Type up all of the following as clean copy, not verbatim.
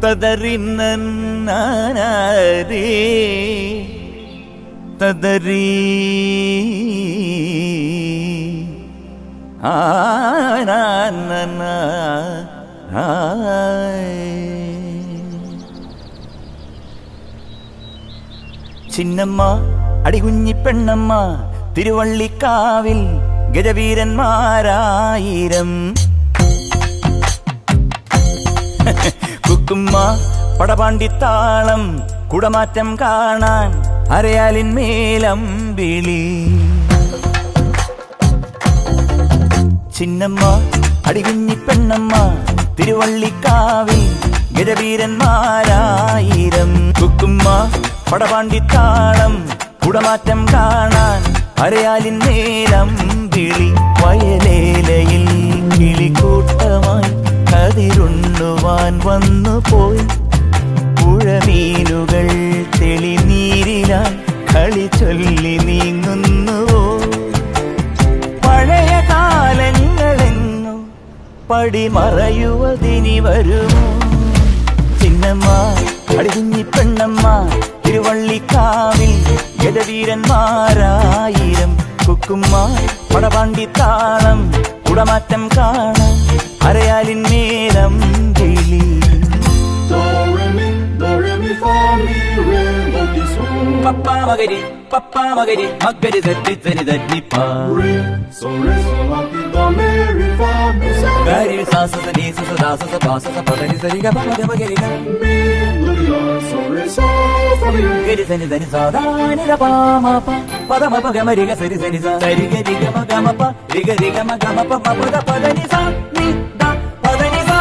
തദറിന്നനാരേ തദരീ ചിന്നമ്മ അടികുഞ്ഞിപ്പെണ്ണമ്മ തിരുവള്ളിക്കാവിൽ ഗജവീരന്മാരായിരം. കുക്കുമ്മ പടപാണ്ടിത്താളം കുടമാറ്റം കാണാൻ അരയാലിന്മേലമ്പിളി. ചിന്നമ്മ അടികുഞ്ഞിപ്പെണ്ണമ്മ തിരുവള്ളിക്കാവിൽ ഗജവീരന്മാരായിരം. കുക്കുമ്മ പടപാണ്ടിത്താളം കുടമാറ്റം കാണാൻ അരയാലിന്മേലമ്പിളി. വയലേലയിൽ കിളിക്കൂട്ടമായി കതിരുണ്ണുവാൻ വന്നുപോയി. പുഴമീനുകൾ തെളിനീരിലാൽ കളി ചൊല്ലി നീങ്ങുന്നുവോ. പഴയ കാലങ്ങളെങ്ങോ പടിമറയുവതിനി വരുമോ. ചിന്നമ്മ അടികുഞ്ഞിപ്പെണ്ണമ്മ തിരുവള്ളിക്കാവിൽ ഗജവീരന്മാരായിരം. കുക്കുമ്മ പടപാണ്ടിത്താളം കുടമാറ്റം കാണാൻ അരയാലിന്മേലമ്പിളി. പപ്പാ മകരി പപ്പാ മകരി മകരി തട്ടി തരി തന്നിപ്പാ. ഗരി സാസ സനി സസ ദാസ സ പാസ സ പദനി സരി ഗ പദ മകരി ഗ. ഗരി സനി സനി സാദാ നി ര പ മ പ പദ മ പ ഗ മ രി ഗ സരി സനി സ സരി ഗ രി ഗ മ ഗ മ പ രി ഗ മ ഗ മ പ മ പ ദ പദ നി സ നി ദ പദ നി സ.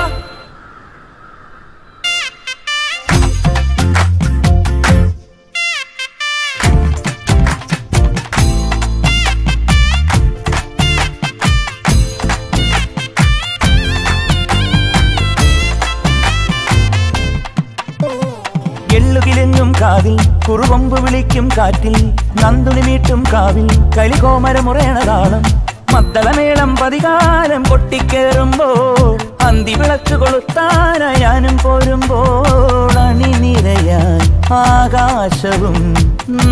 എള്ളുകിലെങ്ങും കാവിൽ കുറുകൊമ്പ് വിളിക്കും കാറ്റിൽ നന്ദുണി മീട്ടും കാവിൽ കലികോമരമുറയണ താളം. മദ്ദളമേളം പതികാലം പൊട്ടിക്കേറുമ്പോൾ അന്തിവിളക്ക് കൊളുത്താനായി ഞാനും പോരുമ്പോൾ അണിനിരയാൻ ആകാശവും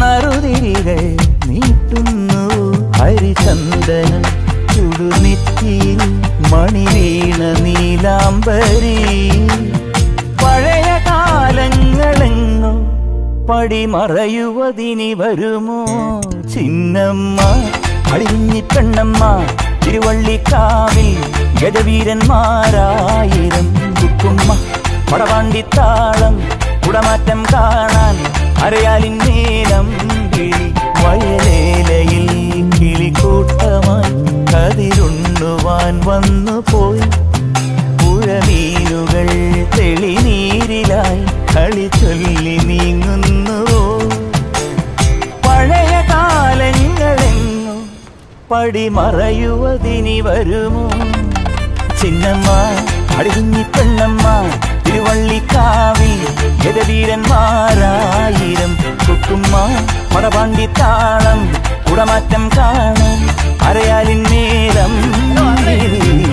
നറുതിരികൾ നീട്ടുന്നു. ഹരിചന്ദനം ചുടുനെറ്റിയിൽ മണിവീണ നീലാംബരി. പഴയ കാലങ്ങളെങ്ങോ പടിമറയുവതിനി വരുമോ. ചിന്നമ്മ അടികുഞ്ഞിപ്പെണ്ണമ്മ തിരുവള്ളിക്കാവിൽ ഗജവീരന്മാരായിരം. കുക്കുമ്മ പടപാണ്ടിത്താളം കുടമാറ്റം കാണാൻ അരയാലിന്മേലമ്പിളി. വയലേലയിൽ കിളിക്കൂട്ടമായി കതിരുണ്ണുവാൻ വന്നുപോയി. പുഴമീനുകൾ തെളിനീരിലായി കളി ചൊല്ലി നീങ്ങുന്നുവോ. പഴയ കാലങ്ങളെങ്ങോ പടിമറയുവതിനി വരുമോ. ചിന്നമ്മ അടികുഞ്ഞിപ്പെണ്ണമ്മ തിരുവള്ളിക്കാവിൽ ഗജവീരന്മാരായിരം. കുക്കുമ്മ പടപാണ്ടിത്താളം കുടമാറ്റം കാണാൻ അരയാലിന്മേലമ്പിളി.